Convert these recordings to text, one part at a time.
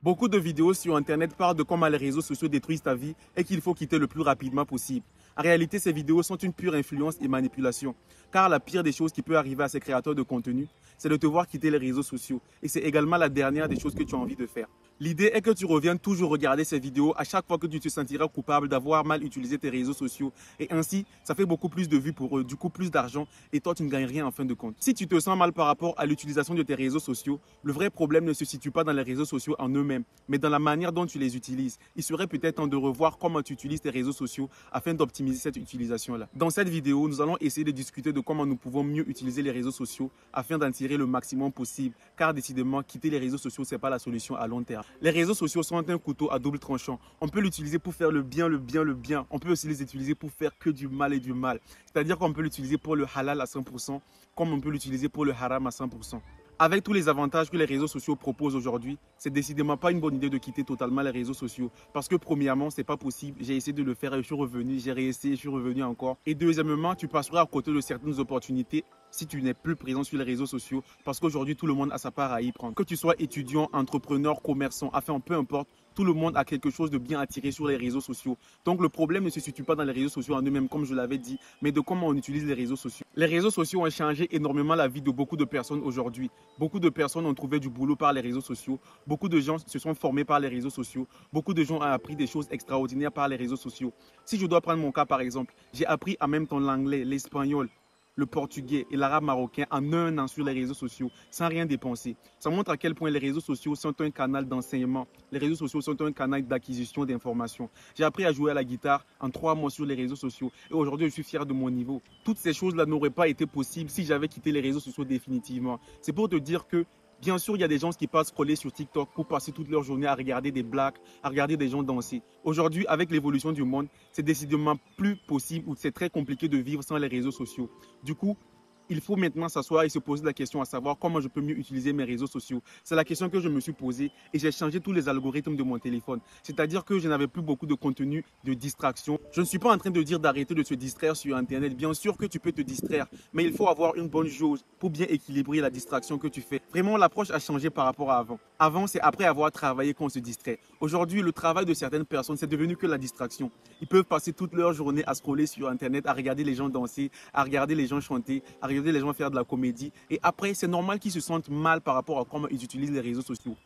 Beaucoup de vidéos sur Internet parlent de comment les réseaux sociaux détruisent ta vie et qu'il faut quitter le plus rapidement possible. En réalité, ces vidéos sont une pure influence et manipulation. Car la pire des choses qui peut arriver à ces créateurs de contenu, c'est de te voir quitter les réseaux sociaux. Et c'est également la dernière des choses que tu as envie de faire. L'idée est que tu reviennes toujours regarder ces vidéos à chaque fois que tu te sentiras coupable d'avoir mal utilisé tes réseaux sociaux. Et ainsi, ça fait beaucoup plus de vues pour eux, du coup plus d'argent, et toi tu ne gagnes rien en fin de compte. Si tu te sens mal par rapport à l'utilisation de tes réseaux sociaux, le vrai problème ne se situe pas dans les réseaux sociaux en eux-mêmes, mais dans la manière dont tu les utilises. Il serait peut-être temps de revoir comment tu utilises tes réseaux sociaux afin d'optimiser cette utilisation-là. Dans cette vidéo, nous allons essayer de discuter de comment nous pouvons mieux utiliser les réseaux sociaux afin d'en tirer le maximum possible, car décidément, quitter les réseaux sociaux, ce n'est pas la solution à long terme. Les réseaux sociaux sont un couteau à double tranchant. On peut l'utiliser pour faire le bien, le bien, le bien. On peut aussi les utiliser pour faire que du mal et du mal. C'est-à-dire qu'on peut l'utiliser pour le halal à 100%, comme on peut l'utiliser pour le haram à 100%. Avec tous les avantages que les réseaux sociaux proposent aujourd'hui, c'est décidément pas une bonne idée de quitter totalement les réseaux sociaux. Parce que premièrement, c'est pas possible. J'ai essayé de le faire et je suis revenu, j'ai réessayé, je suis revenu encore. Et deuxièmement, tu passeras à côté de certaines opportunités si tu n'es plus présent sur les réseaux sociaux. Parce qu'aujourd'hui, tout le monde a sa part à y prendre. Que tu sois étudiant, entrepreneur, commerçant, enfin, peu importe, tout le monde a quelque chose de bien à tirer sur les réseaux sociaux. Donc le problème ne se situe pas dans les réseaux sociaux en eux-mêmes, comme je l'avais dit, mais de comment on utilise les réseaux sociaux. Les réseaux sociaux ont changé énormément la vie de beaucoup de personnes aujourd'hui. Beaucoup de personnes ont trouvé du boulot par les réseaux sociaux. Beaucoup de gens se sont formés par les réseaux sociaux. Beaucoup de gens ont appris des choses extraordinaires par les réseaux sociaux. Si je dois prendre mon cas par exemple, j'ai appris en même temps l'anglais, l'espagnol, le portugais et l'arabe marocain en un an sur les réseaux sociaux sans rien dépenser. Ça montre à quel point les réseaux sociaux sont un canal d'enseignement. Les réseaux sociaux sont un canal d'acquisition d'informations. J'ai appris à jouer à la guitare en 3 mois sur les réseaux sociaux et aujourd'hui je suis fier de mon niveau. Toutes ces choses-là n'auraient pas été possibles si j'avais quitté les réseaux sociaux définitivement. C'est pour te dire que bien sûr, il y a des gens qui passent scroller sur TikTok pour passer toute leur journée à regarder des blagues, à regarder des gens danser. Aujourd'hui, avec l'évolution du monde, c'est décidément plus possible ou c'est très compliqué de vivre sans les réseaux sociaux. Du coup, il faut maintenant s'asseoir et se poser la question à savoir comment je peux mieux utiliser mes réseaux sociaux. C'est la question que je me suis posée et j'ai changé tous les algorithmes de mon téléphone. C'est-à-dire que je n'avais plus beaucoup de contenu de distraction. Je ne suis pas en train de dire d'arrêter de se distraire sur Internet. Bien sûr que tu peux te distraire, mais il faut avoir une bonne jauge pour bien équilibrer la distraction que tu fais. Vraiment, l'approche a changé par rapport à avant. Avant, c'est après avoir travaillé qu'on se distrait. Aujourd'hui, le travail de certaines personnes, c'est devenu que la distraction. Ils peuvent passer toute leur journée à scroller sur Internet, à regarder les gens danser, à regarder les gens chanter, à regarder les gens faire de la comédie. Et après, c'est normal qu'ils se sentent mal par rapport à comment ils utilisent les réseaux sociaux.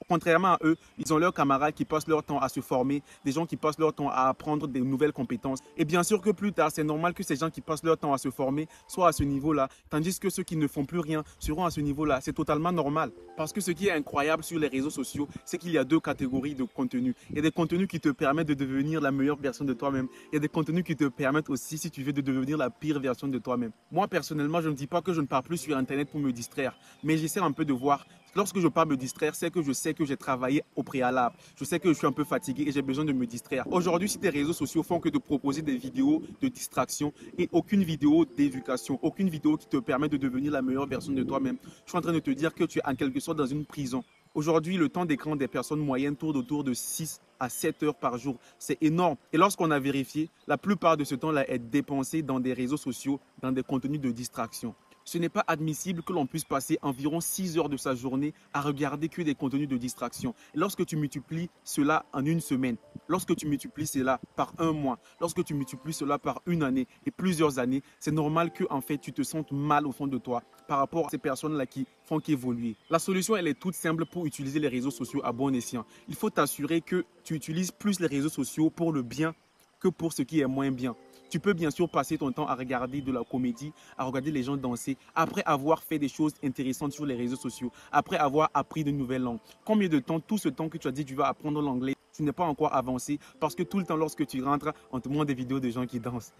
Contrairement à eux, ils ont leurs camarades qui passent leur temps à se former, des gens qui passent leur temps à apprendre des nouvelles compétences. Et bien sûr que plus tard, c'est normal que ces gens qui passent leur temps à se former soient à ce niveau-là, tandis que ceux qui ne font plus rien seront à ce niveau-là. C'est totalement normal. Parce que ce qui est incroyable sur les réseaux sociaux, c'est qu'il y a deux catégories de contenus. Il y a des contenus qui te permettent de devenir la meilleure version de toi-même. Il y a des contenus qui te permettent aussi, si tu veux, de devenir la pire version de toi-même. Moi, personnellement, je ne dis pas que je ne pars plus sur Internet pour me distraire, mais j'essaie un peu de voir. Lorsque je pars me distraire, c'est que je sais que j'ai travaillé au préalable. Je sais que je suis un peu fatigué et j'ai besoin de me distraire. Aujourd'hui, si tes réseaux sociaux font que de proposer des vidéos de distraction et aucune vidéo d'éducation, aucune vidéo qui te permet de devenir la meilleure version de toi-même, je suis en train de te dire que tu es en quelque sorte dans une prison. Aujourd'hui, le temps d'écran des personnes moyennes tourne autour de 6 à 7 heures par jour. C'est énorme. Et lorsqu'on a vérifié, la plupart de ce temps-là est dépensé dans des réseaux sociaux, dans des contenus de distraction. Ce n'est pas admissible que l'on puisse passer environ 6 heures de sa journée à regarder que des contenus de distraction. Et lorsque tu multiplies cela en une semaine, lorsque tu multiplies cela par un mois, lorsque tu multiplies cela par une année et plusieurs années, c'est normal que en fait tu te sentes mal au fond de toi par rapport à ces personnes-là qui font qu'évoluer. La solution, elle est toute simple pour utiliser les réseaux sociaux à bon escient. Il faut t'assurer que tu utilises plus les réseaux sociaux pour le bien que pour ce qui est moins bien. Tu peux bien sûr passer ton temps à regarder de la comédie, à regarder les gens danser, après avoir fait des choses intéressantes sur les réseaux sociaux, après avoir appris de nouvelles langues. Combien de temps, tout ce temps que tu as dit tu vas apprendre l'anglais, tu n'es pas encore avancé parce que tout le temps lorsque tu rentres, on te montre des vidéos de gens qui dansent.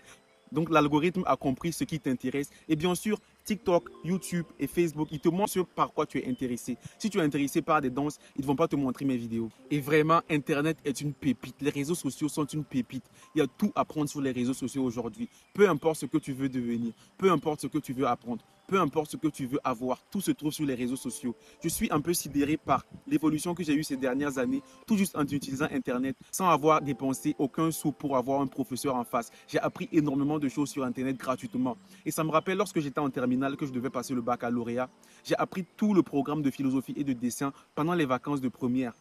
Donc l'algorithme a compris ce qui t'intéresse. Et bien sûr, TikTok, YouTube et Facebook, ils te montrent ce par quoi tu es intéressé. Si tu es intéressé par des danses, ils ne vont pas te montrer mes vidéos. Et vraiment, Internet est une pépite. Les réseaux sociaux sont une pépite. Il y a tout à apprendre sur les réseaux sociaux aujourd'hui. Peu importe ce que tu veux devenir, peu importe ce que tu veux apprendre, peu importe ce que tu veux avoir, tout se trouve sur les réseaux sociaux. Je suis un peu sidéré par l'évolution que j'ai eue ces dernières années, tout juste en utilisant Internet, sans avoir dépensé aucun sou pour avoir un professeur en face. J'ai appris énormément de choses sur Internet gratuitement. Et ça me rappelle lorsque j'étais en terminale que je devais passer le baccalauréat, j'ai appris tout le programme de philosophie et de dessin pendant les vacances de première.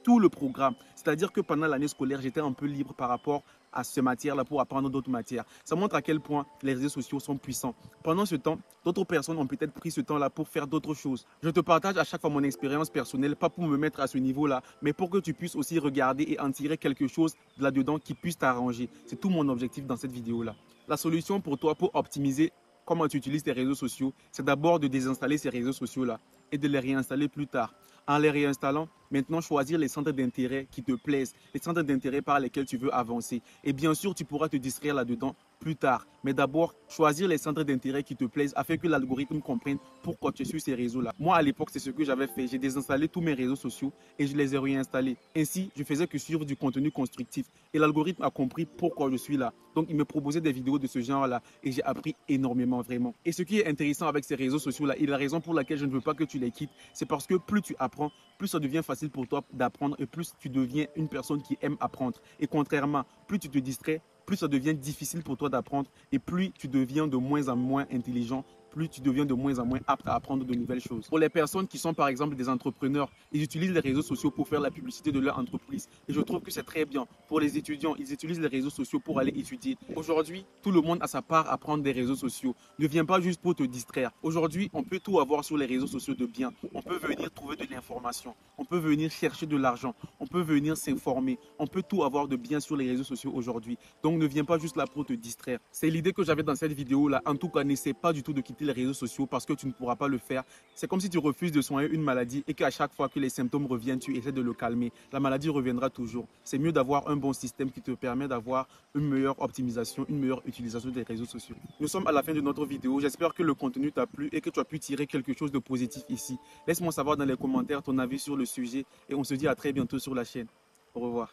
tout le programme. C'est-à-dire que pendant l'année scolaire, j'étais un peu libre par rapport à ces matières-là pour apprendre d'autres matières. Ça montre à quel point les réseaux sociaux sont puissants. Pendant ce temps, d'autres personnes ont peut-être pris ce temps-là pour faire d'autres choses. Je te partage à chaque fois mon expérience personnelle, pas pour me mettre à ce niveau-là, mais pour que tu puisses aussi regarder et en tirer quelque chose là-dedans qui puisse t'arranger. C'est tout mon objectif dans cette vidéo-là. La solution pour toi pour optimiser comment tu utilises tes réseaux sociaux, c'est d'abord de désinstaller ces réseaux sociaux-là et de les réinstaller plus tard. En les réinstallant, maintenant choisir les centres d'intérêt qui te plaisent, les centres d'intérêt par lesquels tu veux avancer. Et bien sûr, tu pourras te distraire là-dedans plus tard. Mais d'abord, choisir les centres d'intérêt qui te plaisent afin que l'algorithme comprenne pourquoi tu es sur ces réseaux-là. Moi, à l'époque, c'est ce que j'avais fait. J'ai désinstallé tous mes réseaux sociaux et je les ai réinstallés. Ainsi, je faisais que suivre du contenu constructif. Et l'algorithme a compris pourquoi je suis là. Donc, il me proposait des vidéos de ce genre-là et j'ai appris énormément, vraiment. Et ce qui est intéressant avec ces réseaux sociaux-là, et la raison pour laquelle je ne veux pas que tu les quittes, c'est parce que plus tu apprends, plus ça devient facile pour toi d'apprendre et plus tu deviens une personne qui aime apprendre. Et contrairement, plus tu te distrais, plus ça devient difficile pour toi d'apprendre et plus tu deviens de moins en moins intelligent, plus tu deviens de moins en moins apte à apprendre de nouvelles choses. Pour les personnes qui sont par exemple des entrepreneurs, ils utilisent les réseaux sociaux pour faire la publicité de leur entreprise. Et je trouve que c'est très bien. Pour les étudiants, ils utilisent les réseaux sociaux pour aller étudier. Aujourd'hui, tout le monde a sa part à prendre des réseaux sociaux. Ne viens pas juste pour te distraire. Aujourd'hui, on peut tout avoir sur les réseaux sociaux de bien. On peut venir trouver de l'information. On peut venir chercher de l'argent. On peut venir s'informer. On peut tout avoir de bien sur les réseaux sociaux aujourd'hui. Donc ne viens pas juste là pour te distraire. C'est l'idée que j'avais dans cette vidéo-là. En tout cas, n'essaie pas du tout de quitter les réseaux sociaux parce que tu ne pourras pas le faire. C'est comme si tu refuses de soigner une maladie et qu'à chaque fois que les symptômes reviennent, tu essaies de le calmer. La maladie reviendra toujours. C'est mieux d'avoir un bon système qui te permet d'avoir une meilleure optimisation, une meilleure utilisation des réseaux sociaux. Nous sommes à la fin de notre vidéo. J'espère que le contenu t'a plu et que tu as pu tirer quelque chose de positif ici. Laisse-moi savoir dans les commentaires ton avis sur le sujet et on se dit à très bientôt sur la chaîne. Au revoir.